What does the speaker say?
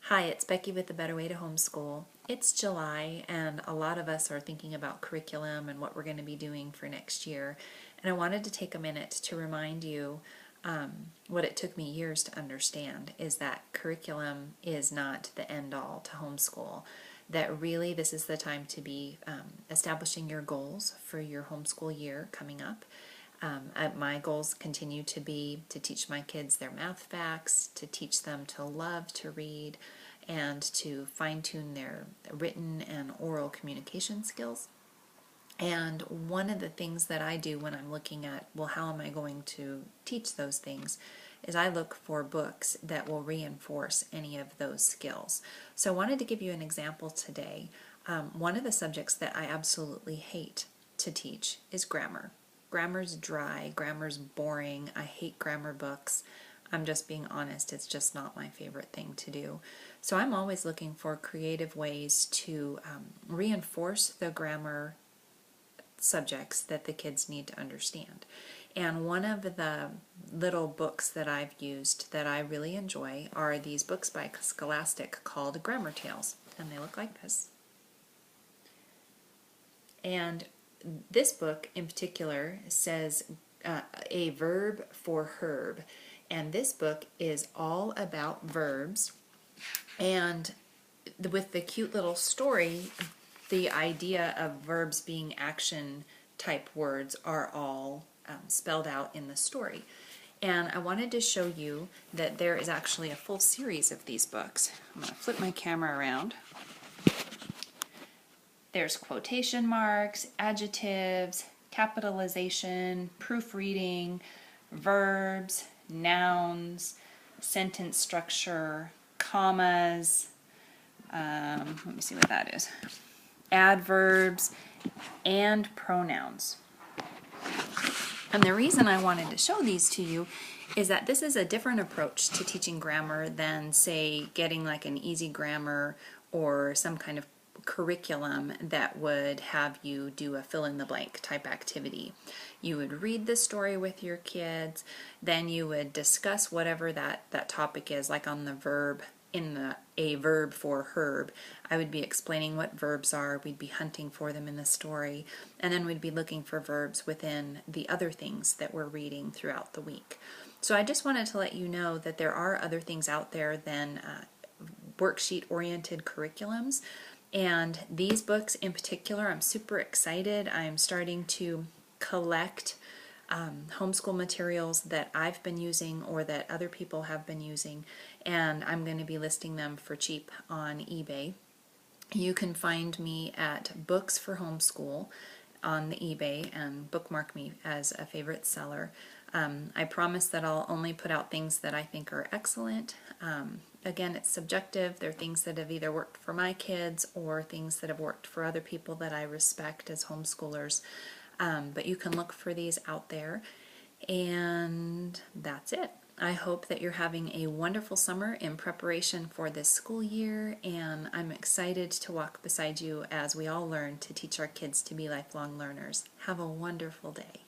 Hi, it's Becky with The Better Way to Homeschool. It's July and a lot of us are thinking about curriculum and what we're going to be doing for next year. And I wanted to take a minute to remind you what it took me years to understand is that curriculum is not the end all to homeschool. That really this is the time to be establishing your goals for your homeschool year coming up. My goals continue to be to teach my kids their math facts, to teach them to love to read, and to fine-tune their written and oral communication skills. And one of the things that I do when I'm looking at, well, how am I going to teach those things, is I look for books that will reinforce any of those skills. So I wanted to give you an example today. One of the subjects that I absolutely hate to teach is grammar. Grammar's dry, grammar's boring, I hate grammar books. I'm just being honest, it's just not my favorite thing to do. So I'm always looking for creative ways to reinforce the grammar subjects that the kids need to understand. And one of the little books that I've used that I really enjoy are these books by Scholastic called Grammar Tales, and they look like this. And this book in particular says a verb for herb, and this book is all about verbs, and with the cute little story, the idea of verbs being action type words are all spelled out in the story. And I wanted to show you that there is actually a full series of these books. I'm going to flip my camera around. There's quotation marks, adjectives, capitalization, proofreading, verbs, nouns, sentence structure, commas, let me see what that is, adverbs, and pronouns. And the reason I wanted to show these to you is that this is a different approach to teaching grammar than, say, getting like an easy grammar or some kind of curriculum that would have you do a fill-in-the-blank type activity. You would read the story with your kids, then you would discuss whatever that topic is, like on the verb, in a verb for herb. I would be explaining what verbs are, we'd be hunting for them in the story, and then we'd be looking for verbs within the other things that we're reading throughout the week. So I just wanted to let you know that there are other things out there than worksheet-oriented curriculums. And these books in particular, I'm super excited. I'm starting to collect homeschool materials that I've been using or that other people have been using, and I'm going to be listing them for cheap on eBay. You can find me at Books for Homeschool on the eBay and bookmark me as a favorite seller. I promise that I'll only put out things that I think are excellent. Again, it's subjective. They're things that have either worked for my kids or things that have worked for other people that I respect as homeschoolers. But you can look for these out there, and that's it. I hope that you're having a wonderful summer in preparation for this school year, and I'm excited to walk beside you as we all learn to teach our kids to be lifelong learners. Have a wonderful day.